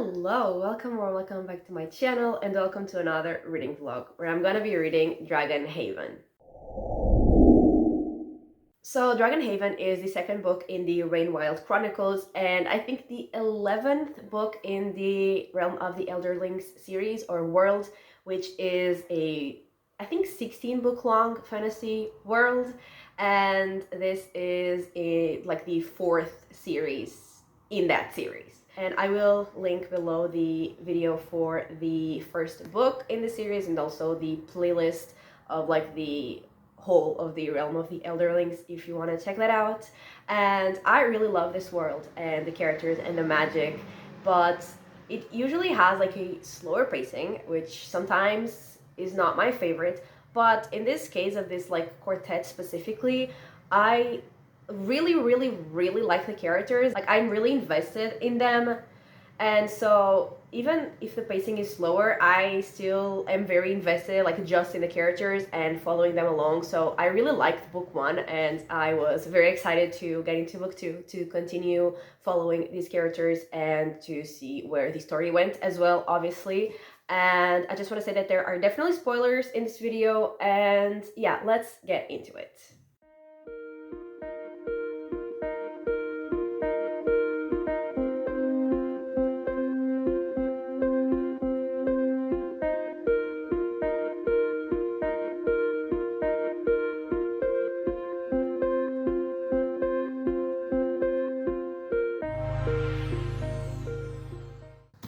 Hello, welcome or welcome back to my channel and welcome to another reading vlog where I'm gonna be reading Dragon Haven. So Dragon Haven is the second book in the Wild Chronicles and I think the 11th book in the Realm of the Elderlings series or world, which is I think 16 book long fantasy world, and this is like the fourth series in that series. And I will link below the video for the first book in the series and also the playlist of like the whole of the Realm of the Elderlings if you want to check that out. And I really love this world and the characters and the magic, but it usually has like a slower pacing, which sometimes is not my favorite. But in this case of this like quartet specifically, I really like the characters. Like I'm really invested in them, and so even if the pacing is slower, I still am very invested, like just in the characters and following them along. So I really liked book one, and I was very excited to get into book two to continue following these characters and to see where the story went as well, obviously. And I just want to say that there are definitely spoilers in this video, and yeah, let's get into it.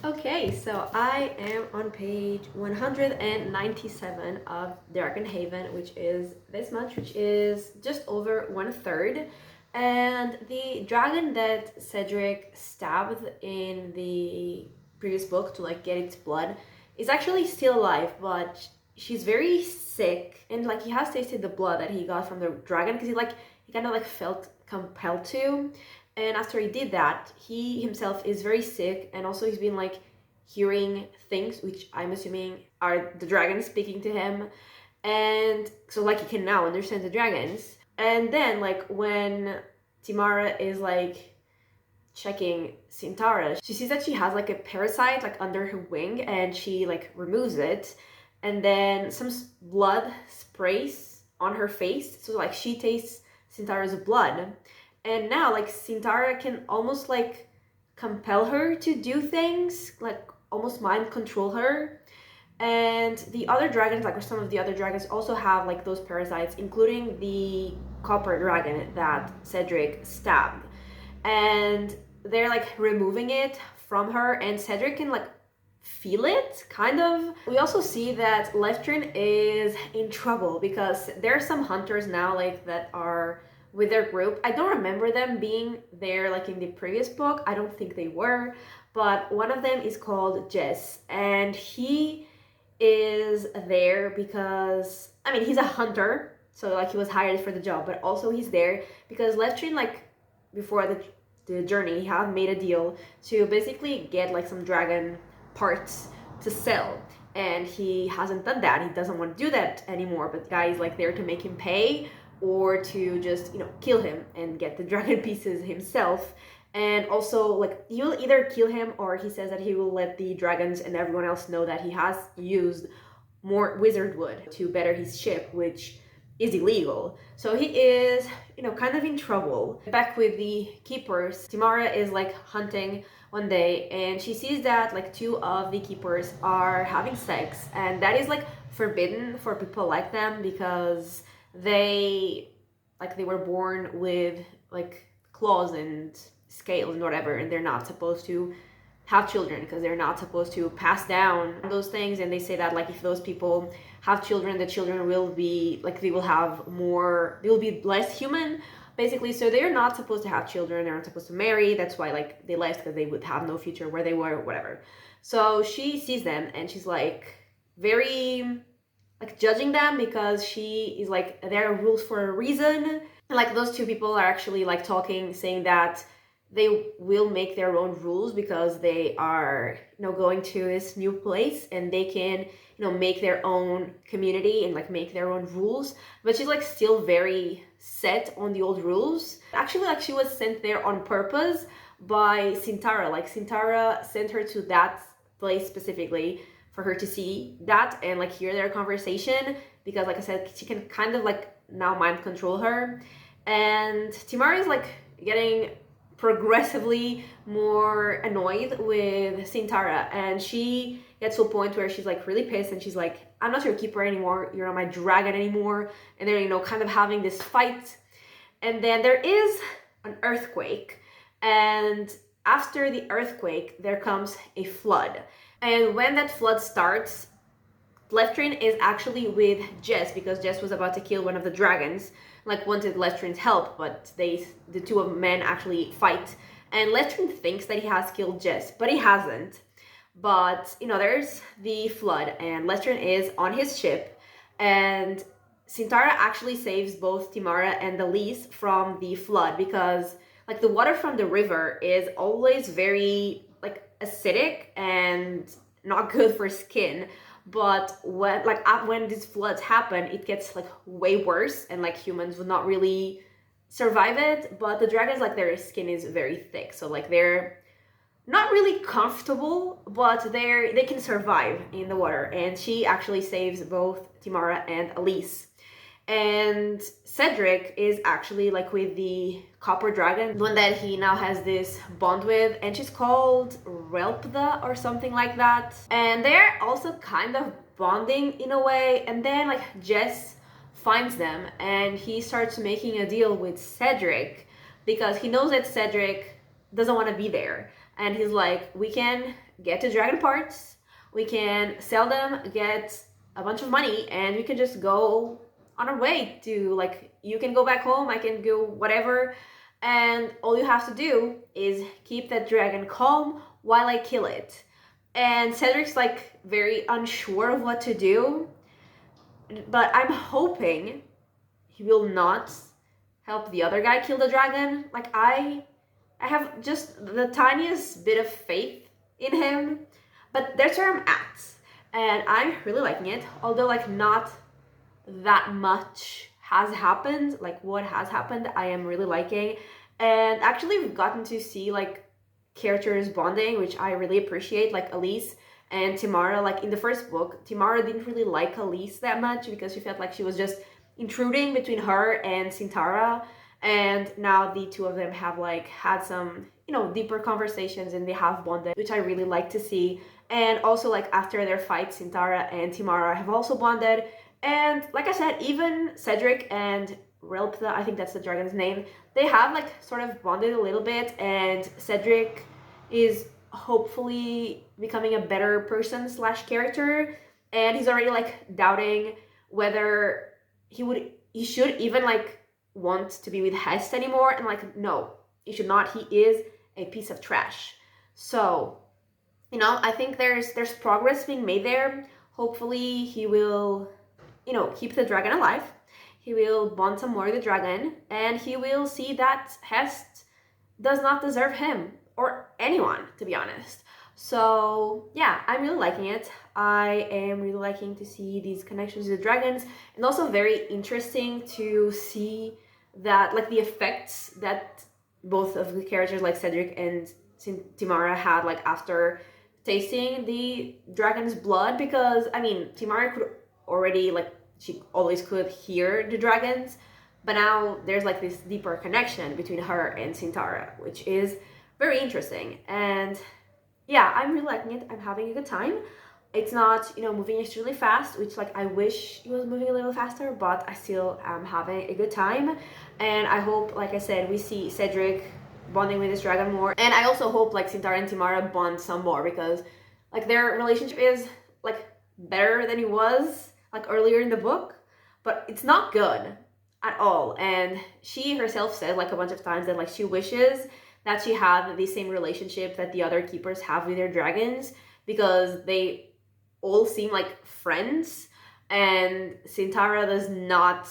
Okay, so I am on page 197 of Dragon Haven, which is this much, which is just over 1/3. And the dragon that Cedric stabbed in the previous book to like get its blood is actually still alive, but she's very sick, and like he has tasted the blood that he got from the dragon because he kind of like felt compelled to. And after he did that, he himself is very sick, and also he's been like hearing things, which I'm assuming are the dragons speaking to him. And so like he can now understand the dragons. And then like when Timara is like checking Sintara, she sees that she has like a parasite like under her wing, and she like removes it, and then some blood sprays on her face, so like she tastes Sintara's blood. And now like Sintara can almost like compel her to do things, like almost mind control her. And the other dragons, like some of the other dragons, also have like those parasites, including the copper dragon that Cedric stabbed. And they're like removing it from her, and Cedric can like feel it, kind of. We also see that Leftrin is in trouble because there are some hunters now like that are with their group. I don't remember them being there like in the previous book. I don't think they were, but one of them is called Jess, and he is there because, I mean, he's a hunter, so like he was hired for the job, but also he's there because Leftrin, like before the journey, he had made a deal to basically get like some dragon parts to sell, and he hasn't done that. He doesn't want to do that anymore, but the guy is like there to make him pay or to just, you know, kill him and get the dragon pieces himself. And also like he will either kill him, or he says that he will let the dragons and everyone else know that he has used more wizard wood to better his ship, which is illegal. So he is, you know, kind of in trouble. Back with the keepers, Timara is like hunting one day, and she sees that like two of the keepers are having sex, and that is like forbidden for people like them because they were born with like claws and scales and whatever, and they're not supposed to have children because they're not supposed to pass down those things. And they say that like if those people have children, the children will be like, they will be less human basically. So they're not supposed to have children, they're not supposed to marry. That's why like they left, because they would have no future where they were or whatever. So she sees them and she's like very like judging them, because she is like, there are rules for a reason. And like those two people are actually like talking, saying that they will make their own rules because they are, you know, going to this new place, and they can, you know, make their own community and like make their own rules. But she's like still very set on the old rules. Actually, like she was sent there on purpose by Sintara. Like Sintara sent her to that place specifically for her to see that and like hear their conversation, because like I said, she can kind of like now mind control her. And Timara is like getting progressively more annoyed with Sintara, and she gets to a point where she's like really pissed, and she's like, I'm not your keeper anymore, you're not my dragon anymore. And they're, you know, kind of having this fight. And then there is an earthquake, and after the earthquake there comes a flood. And when that flood starts, Leftrin is actually with Jess, because Jess was about to kill one of the dragons, like wanted Leftrin's help, but the two of men actually fight. And Leftrin thinks that he has killed Jess, but he hasn't. But, you know, there's the flood, and Leftrin is on his ship, and Sintara actually saves both Timara and Elise from the flood, because, like, the water from the river is always very, like, acidic and not good for skin. But when these floods happen, it gets like way worse, and like humans would not really survive it. But the dragons, like, their skin is very thick, so like they're not really comfortable, but they can survive in the water. And she actually saves both Timara and Elise. And Cedric is actually like with the copper dragon, the one that he now has this bond with, and she's called Relpda or something like that. And they're also kind of bonding in a way. And then like Jess finds them, and he starts making a deal with Cedric, because he knows that Cedric doesn't want to be there. And he's like, we can get the dragon parts, we can sell them, get a bunch of money, and we can just go on our way to, like, you can go back home, I can go whatever, and all you have to do is keep that dragon calm while I kill it. And Cedric's like very unsure of what to do, but I'm hoping he will not help the other guy kill the dragon. Like, I have just the tiniest bit of faith in him, but that's where I'm at, and I'm really liking it, although like not that much has happened. Like, what has happened I am really liking. And actually we've gotten to see like characters bonding, which I really appreciate, like Elise and Timara. Like in the first book, Timara didn't really like Elise that much because she felt like she was just intruding between her and Sintara. And now the two of them have like had some, you know, deeper conversations, and they have bonded, which I really like to see. And also like after their fight, Sintara and Timara have also bonded. And like I said, even Cedric and Relpda, I think that's the dragon's name, they have like sort of bonded a little bit, and Cedric is hopefully becoming a better person slash character, and he's already like doubting whether he should even like want to be with Hest anymore. And like, no, he should not. He is a piece of trash. So, you know, I think there's progress being made there. Hopefully he will, you know, keep the dragon alive. He will bond some more with the dragon, and he will see that Hest does not deserve him or anyone, to be honest. So yeah, I'm really liking it. I am really liking to see these connections with the dragons, and also very interesting to see that like the effects that both of the characters like Cedric and Timara had like after tasting the dragon's blood. Because I mean, Timara could already, like, she always could hear the dragons, but now there's like this deeper connection between her and Sintara, which is very interesting. And yeah, I'm really liking it. I'm having a good time. It's not, you know, moving extremely fast, which like I wish it was moving a little faster, but I still am having a good time. And I hope, like I said, we see Cedric bonding with this dragon more. And I also hope like Sintara and Timara bond some more, because like their relationship is like better than it was like earlier in the book, but it's not good at all. And she herself said like a bunch of times that like she wishes that she had the same relationship that the other keepers have with their dragons, because they all seem like friends, and Sintara does not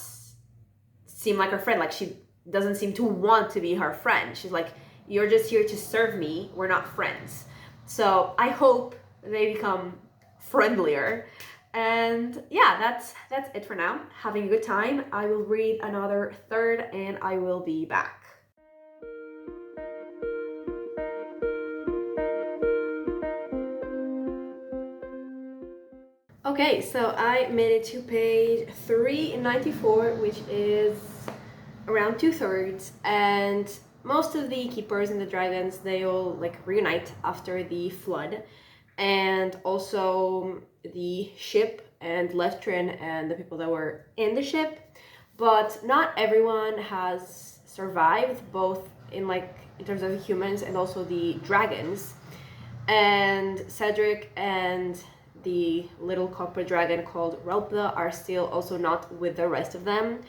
seem like her friend. Like, she doesn't seem to want to be her friend. She's like, you're just here to serve me, we're not friends. So I hope they become friendlier. And yeah, that's it for now. Having a good time. I will read another third and I will be back. Okay, so I made it to page 394, which is around 2/3, and most of the keepers and the dragons, they all like reunite after the flood, and also the ship and Leftrin and the people that were in the ship, but not everyone has survived, both in terms of the humans and also the dragons. And Cedric and the little copper dragon called Relpda are still also not with the rest of them,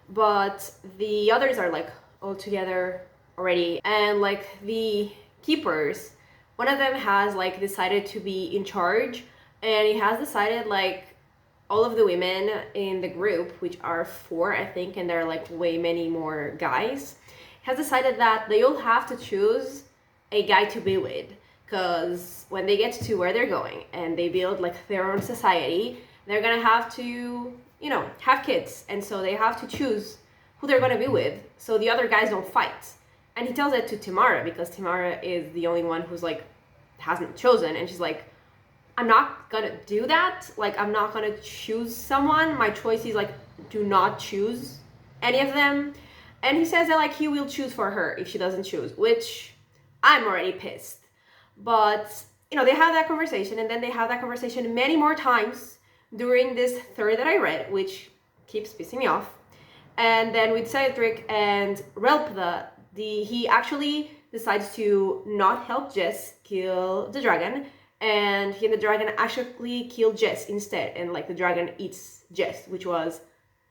but the others are like all together already. And like the keepers, one of them has like decided to be in charge, and he has decided like all of the women in the group, which are 4 I think, and there are like way many more guys, has decided that they all have to choose a guy to be with, because when they get to where they're going and they build like their own society, they're gonna have to, you know, have kids, and so they have to choose who they're gonna be with so the other guys don't fight. And he tells it to Tamara, because Tamara is the only one who's like hasn't chosen, and she's like, I'm not gonna do that, like I'm not gonna choose someone, my choice is like do not choose any of them. And he says that like he will choose for her if she doesn't choose, which I'm already pissed. But you know, they have that conversation, and then they have that conversation many more times during this third that I read, which keeps pissing me off. And then with Cedric and Relpda, he actually decides to not help Jess kill the dragon, and he and the dragon actually kill Jess instead, and like the dragon eats Jess, which was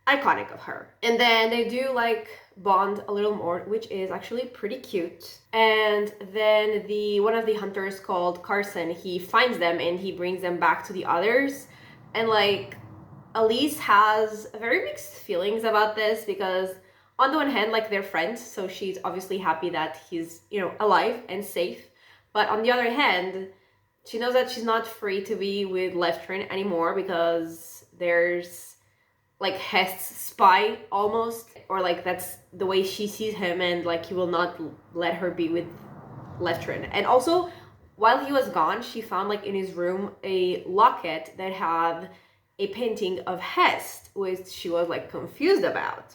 iconic of her. And then they do like bond a little more, which is actually pretty cute. And then one of the hunters called Carson, he finds them and he brings them back to the others. And like Elise has very mixed feelings about this, because on the one hand, like they're friends, so she's obviously happy that he's, you know, alive and safe. But on the other hand, she knows that she's not free to be with Leftrin anymore, because there's like Hest's spy almost, or like that's the way she sees him, and like he will not let her be with Leftrin. And also, while he was gone, she found like in his room a locket that had a painting of Hest, which she was like confused about.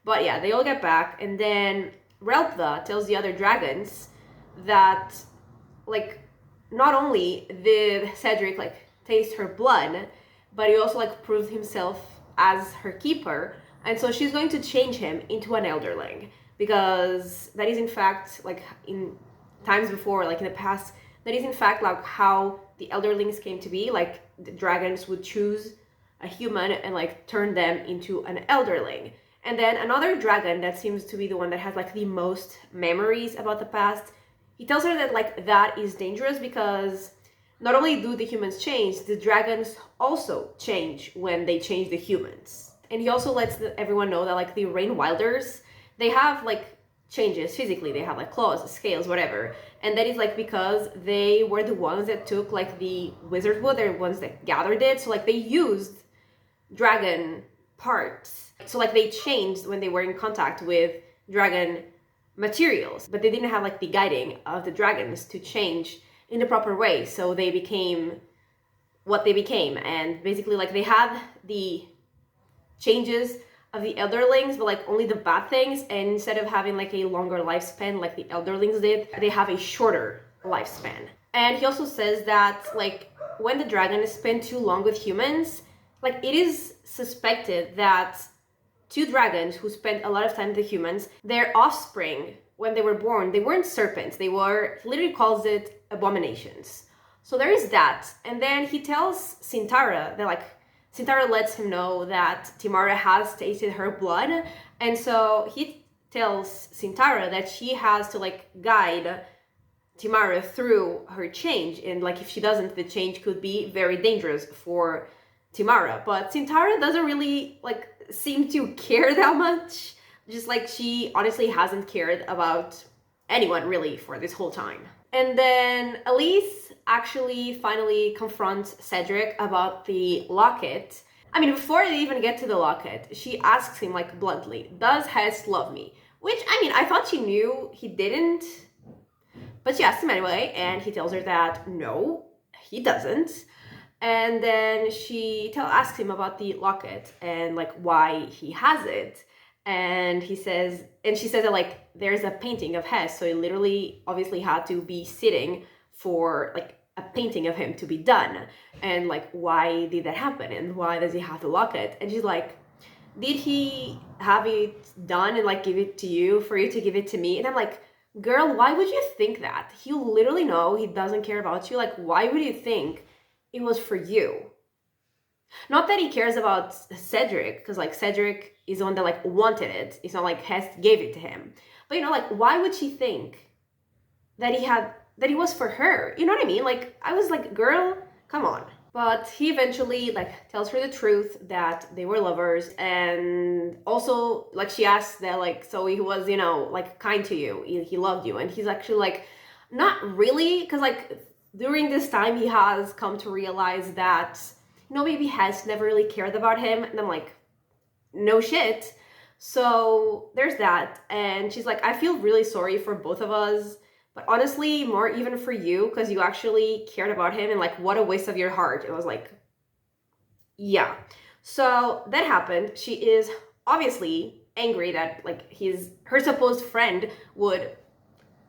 But yeah, they all get back, and then Relpda tells the other dragons that like not only did Cedric like taste her blood, but he also like proved himself as her keeper, and so she's going to change him into an elderling, because that is in fact like in times before, like in the past, that is in fact like how the elderlings came to be. Like the dragons would choose a human and like turn them into an elderling. And then another dragon that seems to be the one that has like the most memories about the past, he tells her that like that is dangerous, because not only do the humans change, the dragons also change when they change the humans. And he also lets everyone know that like the Rain Wilders, they have like changes physically. They have like claws, scales, whatever. And that is like because they were the ones that took like the wizard wood, they're the ones that gathered it. So like they used dragon parts. So like they changed when they were in contact with dragon materials, but they didn't have like the guiding of the dragons to change in the proper way, so they became what they became. And basically like they had the changes of the elderlings, but like only the bad things, and instead of having like a longer lifespan like the elderlings did, they have a shorter lifespan. And he also says that like when the dragon spent too long with humans, like it is suspected that 2 dragons who spent a lot of time with the humans, their offspring, when they were born, they weren't serpents, they were, he literally calls it abominations. So there is that. And then he tells Sintara that like, Sintara lets him know that Tamara has tasted her blood, and so he tells Sintara that she has to like guide Tamara through her change, and like if she doesn't, the change could be very dangerous for Tamara. But Sintara doesn't really like seem to care that much, just like she honestly hasn't cared about anyone really for this whole time. And then Elise actually finally confronts Cedric about the locket. I mean, before they even get to the locket, she asks him like bluntly, does Hess love me? Which, I mean, I thought she knew he didn't, but she asked him anyway, and he tells her that no, he doesn't. And then she asks him about the locket and like why he has it. And she says that like there's a painting of Hess, so he literally obviously had to be sitting for like a painting of him to be done. And like, why did that happen? And why does he have the locket? And she's like, did he have it done and like give it to you for you to give it to me? And I'm like, girl, why would you think that? You literally know he doesn't care about you. Like, why would you think it was for you? Not that he cares about Cedric, because like Cedric is the one that like wanted it. It's not like Hess gave it to him. But you know, like, why would she think that it was for her? You know what I mean? Like, I was like, girl, come on. But he eventually like tells her the truth that they were lovers, and also like she asks that like, so he was, you know, like kind to you, he loved you, and he's actually like, not really, because like during this time he has come to realize that, you know, maybe Hess never really cared about him. And I'm like, no shit. So there's that. And she's like, I feel really sorry for both of us, but honestly more even for you, because you actually cared about him, and like, what a waste of your heart. It was like, yeah. So that happened. She is obviously angry that like her supposed friend would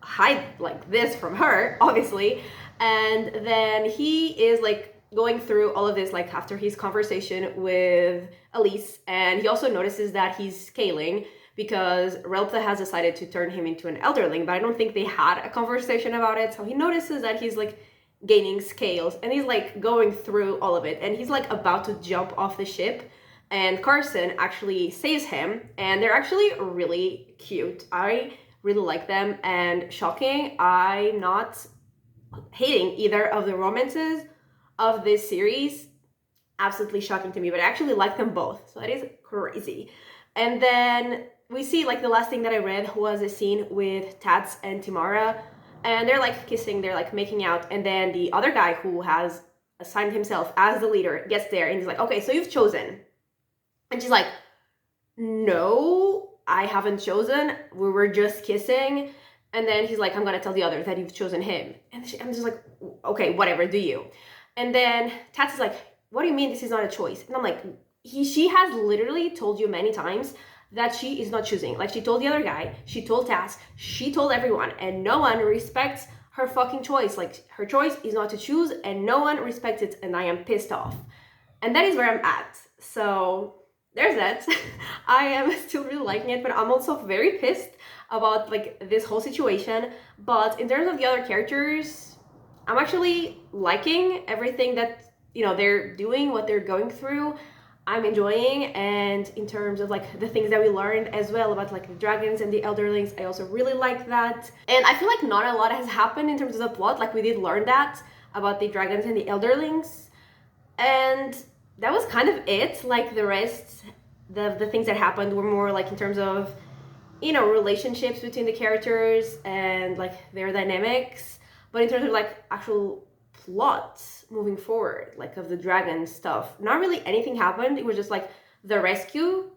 hide like this from her, obviously. And then he is like going through all of this like after his conversation with Elise, and he also notices that he's scaling because Relpta has decided to turn him into an elderling, but I don't think they had a conversation about it. So he notices that he's like gaining scales, and he's like going through all of it, and he's like about to jump off the ship, and Carson actually saves him, and they're actually really cute. I really like them, and shocking, I'm not hating either of the romances of this series. Absolutely shocking to me, but I actually like them both, so that is crazy. And then we see like the last thing that I read was a scene with Tats and Tamara, and they're like kissing, they're like making out, and then the other guy who has assigned himself as the leader gets there, and he's like, okay, so you've chosen. And she's like, no, I haven't chosen, we were just kissing. And then he's like, I'm gonna tell the others that you've chosen him. And I'm just like, okay, whatever, do you. And then Tats is like, what do you mean this is not a choice? And I'm like, she has literally told you many times that she is not choosing. Like, she told the other guy, she told Tats, she told everyone, and no one respects her fucking choice. Like, her choice is not to choose, and no one respects it, and I am pissed off. And that is where I'm at. So there's that. I am still really liking it, but I'm also very pissed about like this whole situation. But in terms of the other characters, I'm actually liking everything that, you know, they're doing, what they're going through. I'm enjoying. And in terms of like the things that we learned as well about like the dragons and the elderlings, I also really like that. And I feel like not a lot has happened in terms of the plot. Like, we did learn that about the dragons and the elderlings, and that was kind of it. Like, the rest, the things that happened were more like in terms of, you know, relationships between the characters and like their dynamics. But in terms of like actual plots moving forward, like of the dragon stuff, not really anything happened. It was just like the rescue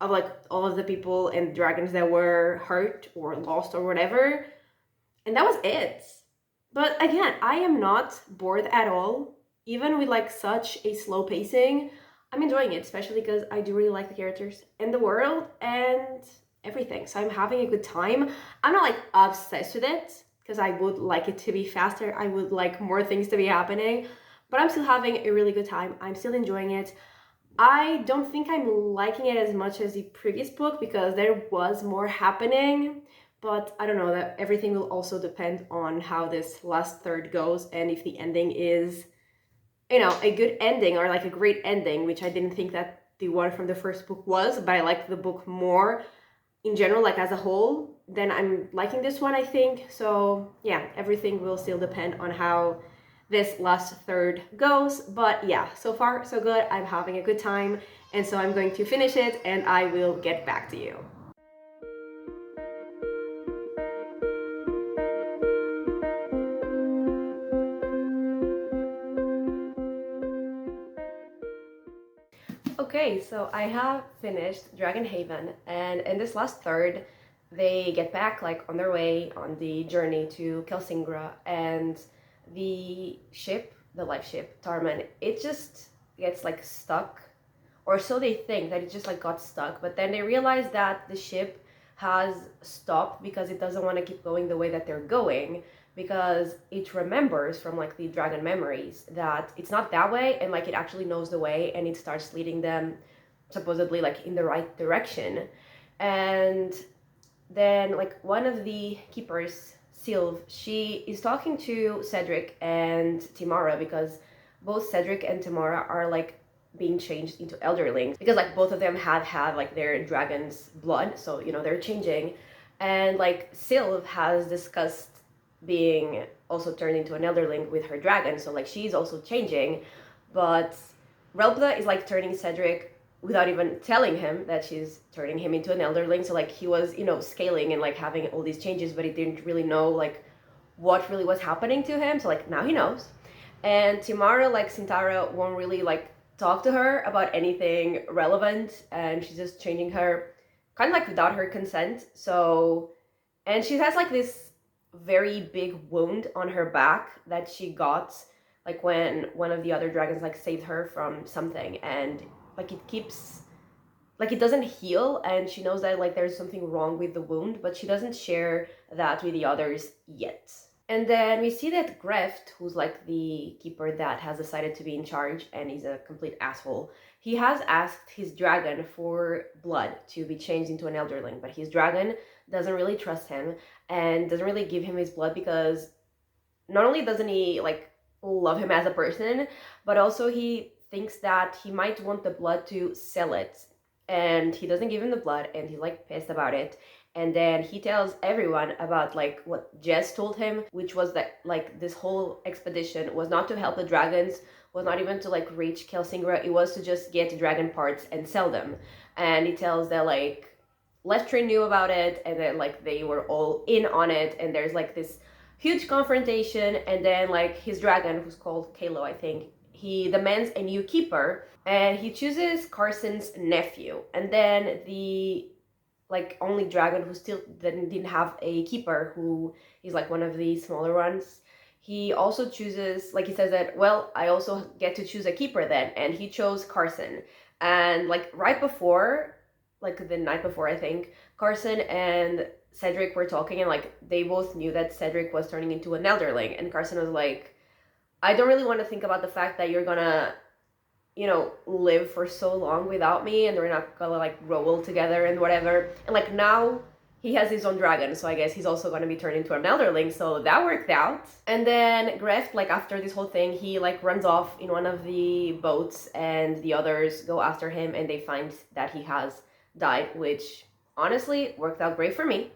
of like all of the people and dragons that were hurt or lost or whatever, and that was it. But again, I am not bored at all, even with like such a slow pacing. I'm enjoying it, especially because I do really like the characters and the world and everything. So I'm having a good time. I'm not like obsessed with it, because I would like it to be faster. I would like more things to be happening, but I'm still having a really good time. I'm still enjoying it. I don't think I'm liking it as much as the previous book because there was more happening, but I don't know, that everything will also depend on how this last third goes, and if the ending is, you know, a good ending or like a great ending, which I didn't think that the one from the first book was, but I like the book more in general, like as a whole, then I'm liking this one, I think. So yeah, everything will still depend on how this last third goes. But yeah, so far so good. I'm having a good time, and so I'm going to finish it and I will get back to you. Okay, so I have finished Dragon Haven, and in this last third, they get back like on their way on the journey to Kelsingra, and the ship the life ship Tarman, it just gets like stuck, or so they think, that it just like got stuck. But then they realize that the ship has stopped because it doesn't want to keep going the way that they're going, because it remembers from like the dragon memories that it's not that way, and like it actually knows the way, and it starts leading them supposedly like in the right direction. And then like one of the keepers, Sylve, she is talking to Cedric and Timara, because both Cedric and Timara are like being changed into elderlings, because like both of them had like their dragon's blood, so you know they're changing. And like Sylve has discussed being also turned into an elderling with her dragon, so like she's also changing. But Relbda is like turning Cedric without even telling him that she's turning him into an elderling. So like he was, you know, scaling and like having all these changes, but he didn't really know like what really was happening to him. So like now he knows. And Timara, like Sintara, won't really like talk to her about anything relevant, and she's just changing her kind of like without her consent. So, and she has like this very big wound on her back that she got like when one of the other dragons like saved her from something, and like it keeps, like it doesn't heal, and she knows that like there's something wrong with the wound, but she doesn't share that with the others yet. And then we see that Greft, who's like the keeper that has decided to be in charge and he's a complete asshole, he has asked his dragon for blood to be changed into an elderling, but his dragon doesn't really trust him and doesn't really give him his blood, because not only doesn't he like love him as a person, but also he thinks that he might want the blood to sell it, and he doesn't give him the blood, and he's like pissed about it. And then he tells everyone about like what Jess told him, which was that like this whole expedition was not to help the dragons, was not even to like reach Kelsingra, it was to just get dragon parts and sell them. And he tells that like Lestrin knew about it, and then like they were all in on it, and there's like this huge confrontation. And then like his dragon, who's called Kalo, I think, he demands a new keeper, and he chooses Carson's nephew. And then the like only dragon who still didn't have a keeper, who is like one of the smaller ones, he also chooses, like he says that, well, I also get to choose a keeper then, and he chose Carson. And like right before, like the night before, I think, Carson and Cedric were talking, and like they both knew that Cedric was turning into an elderling, and Carson was like, I don't really want to think about the fact that you're gonna, you know, live for so long without me, and we're not gonna like grow old together and whatever. And like now he has his own dragon, so I guess he's also gonna be turned into an elderling, so that worked out. And then Greft, like after this whole thing, he like runs off in one of the boats, and the others go after him, and they find that he has died, which honestly worked out great for me.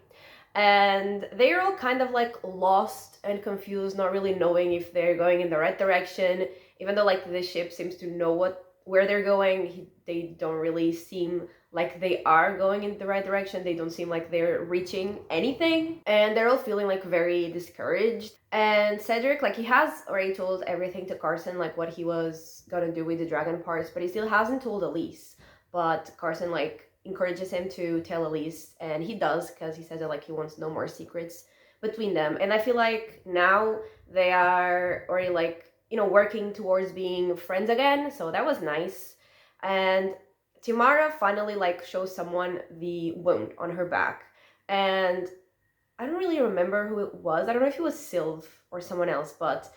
And they're all kind of like lost and confused, not really knowing if they're going in the right direction, even though like the ship seems to know where they're going. They don't really seem like they are going in the right direction. They don't seem like they're reaching anything, and they're all feeling like very discouraged. And Cedric, like he has already told everything to Carson, like what he was gonna do with the dragon parts, but he still hasn't told Elise. But Carson like encourages him to tell Elise, and he does, because he says that like he wants no more secrets between them. And I feel like now they are already like, you know, working towards being friends again, so that was nice. And Timara finally like shows someone the wound on her back, and I don't really remember who it was. I don't know if it was Sylve or someone else, but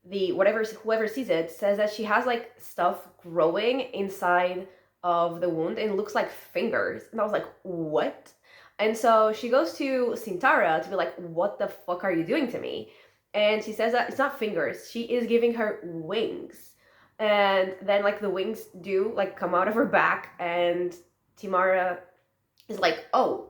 whoever sees it says that she has like stuff growing inside of the wound, and it looks like fingers. And I was like, what? And so she goes to Sintara to be like, what the fuck are you doing to me? And she says that it's not fingers, she is giving her wings. And then like the wings do like come out of her back, and Timara is like, oh,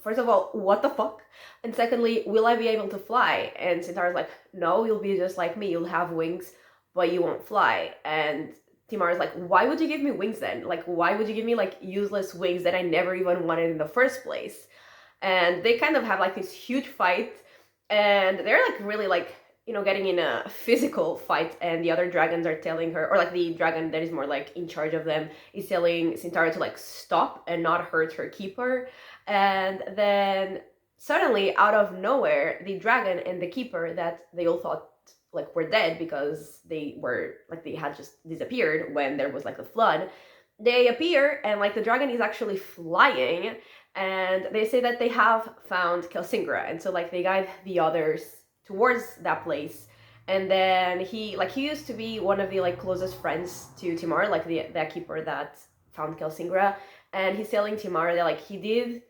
first of all, what the fuck? And secondly, will I be able to fly? And Sintara's like, no, you'll be just like me, you'll have wings, but you won't fly. And Timara's like, why would you give me wings then? Like, why would you give me like useless wings that I never even wanted in the first place? And they kind of have like this huge fight, and they're like really like, you know, getting in a physical fight, and the other dragons are telling her, or like the dragon that is more like in charge of them is telling Sintara to like stop and not hurt her keeper. And then suddenly out of nowhere, the dragon and the keeper that they all thought like were dead because they were like they had just disappeared when there was like a flood. They appear and like the dragon is actually flying, and they say that they have found Kelsingra, and so like they guide the others towards that place. And then he used to be one of the like closest friends to Timar, like the keeper that found Kelsingra, and he's telling Timar that like he did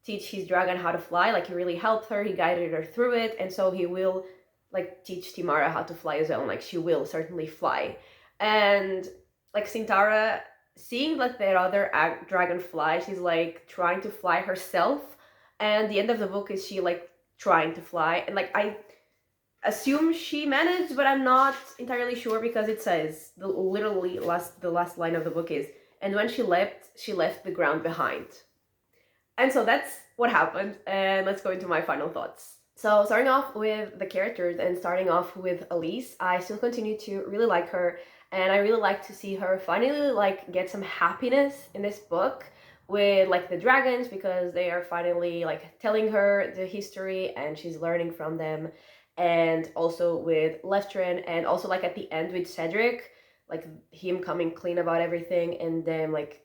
teach his dragon how to fly, like he really helped her, he guided her through it, and so he will like teach Timara how to fly as well, and like she will certainly fly. And like Sintara, seeing like that other dragon fly, she's like trying to fly herself, and the end of the book is she like trying to fly, and like I assume she managed, but I'm not entirely sure because it says the last line of the book is, and when she left the ground behind. And so that's what happened, and let's go into my final thoughts. So starting off with the characters and starting off with Elise, I still continue to really like her, and I really like to see her finally like get some happiness in this book with like the dragons, because they are finally like telling her the history and she's learning from them. And also with Leftrin, and also like at the end with Cedric, like him coming clean about everything, and then like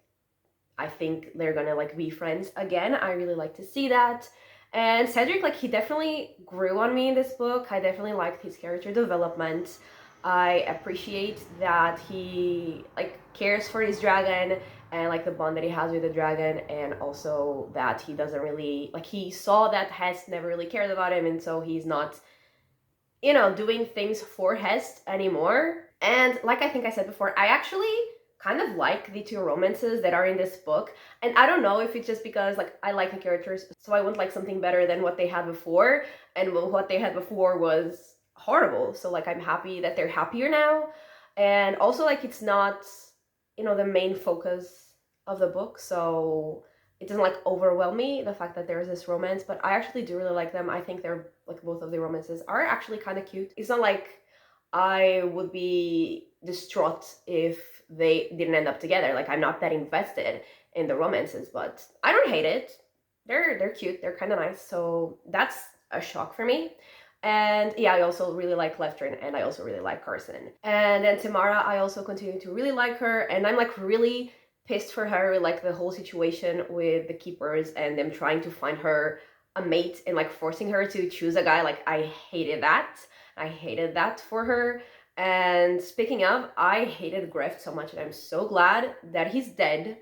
I think they're gonna like be friends again. I really like to see that. And Cedric, like he definitely grew on me in this book. I definitely liked his character development. I appreciate that he like cares for his dragon and like the bond that he has with the dragon, and also that he doesn't really like, he saw that Hest never really cared about him, and so he's not, you know, doing things for Hest anymore. And like I think I said before, I actually kind of like the two romances that are in this book. And I don't know if it's just because like I like the characters, so I want like something better than what they had before, and what they had before was horrible. So like I'm happy that they're happier now. And also like it's not, you know, the main focus of the book, so it doesn't like overwhelm me, the fact that there is this romance. But I actually do really like them. I think they're like, both of the romances are actually kind of cute. It's not like I would be distraught if they didn't end up together. Like I'm not that invested in the romances, but I don't hate it. They're cute, they're kind of nice, so that's a shock for me. And yeah, I also really like Leftrin, and I also really like Carson. And then Tamara, I also continue to really like her, and I'm like really pissed for her, like the whole situation with the keepers and them trying to find her a mate and like forcing her to choose a guy. Like I hated that for her. And speaking of, I hated Greft so much, and I'm so glad that he's dead.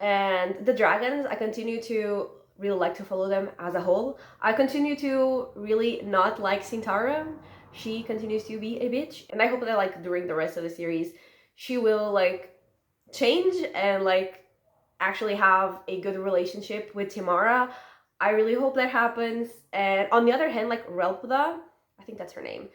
And the dragons, I continue to really like to follow them as a whole. I continue to really not like Sintara. She continues to be a bitch, and I hope that like during the rest of the series she will like change and like actually have a good relationship with Timara. I really hope that happens. And on the other hand, like Relpda, I think that's her name,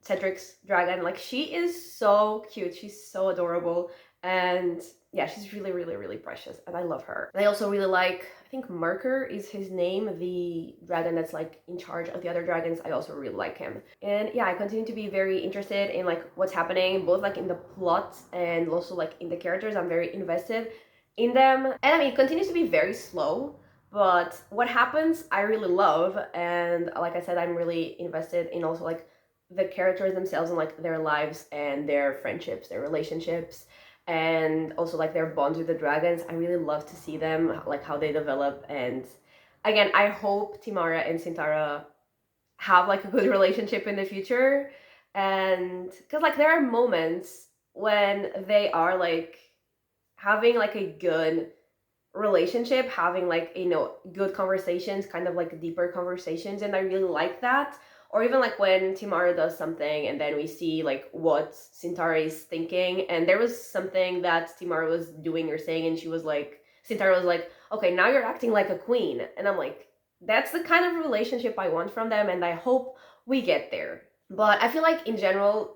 Cedric's dragon, like she is so cute, she's so adorable, and yeah, she's really, really, really precious, and I love her. And I also really like, I think Merker is his name, the dragon that's like in charge of the other dragons. I also really like him. And yeah, I continue to be very interested in like what's happening, both like in the plot and also like in the characters. I'm very invested in them. And I mean, it continues to be very slow, but what happens I really love. And like I said, I'm really invested in also like the characters themselves and like their lives and their friendships, their relationships, and also like their bonds with the dragons. I really love to see them, like how they develop. And again, I hope Timara and Sintara have like a good relationship in the future. And because like there are moments when they are like having like a good relationship, having like, you know, good conversations, kind of like deeper conversations, and I really like that. Or even like when Timara does something and then we see like what Sintara is thinking, and there was something that Timara was doing or saying, and she was like, Sintara was like, okay, now you're acting like a queen. And I'm like, that's the kind of relationship I want from them, and I hope we get there. But I feel like in general,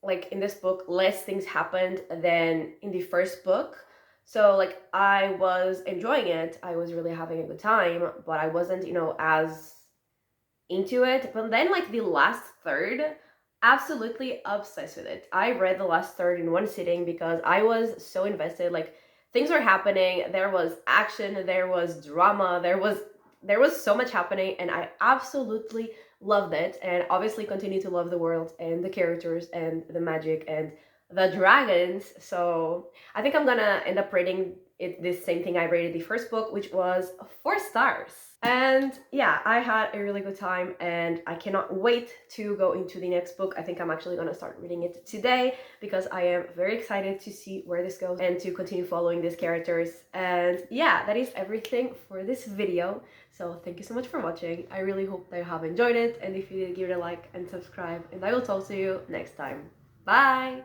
like in this book, less things happened than in the first book. So like I was enjoying it, I was really having a good time, but I wasn't, you know, as into it. But then like the last third, absolutely obsessed with it. I read the last third in one sitting because I was so invested. Like things were happening, there was action, there was drama, there was so much happening, and I absolutely loved it, and obviously continue to love the world and the characters and the magic and the dragons. So I think I'm gonna end up rating it this same thing I rated the first book, which was 4 stars. And yeah, I had a really good time, and I cannot wait to go into the next book. I think I'm actually gonna start reading it today because I am very excited to see where this goes and to continue following these characters. And yeah, that is everything for this video. So thank you so much for watching. I really hope that you have enjoyed it, and if you did, give it a like and subscribe, and I will talk to you next time. Bye!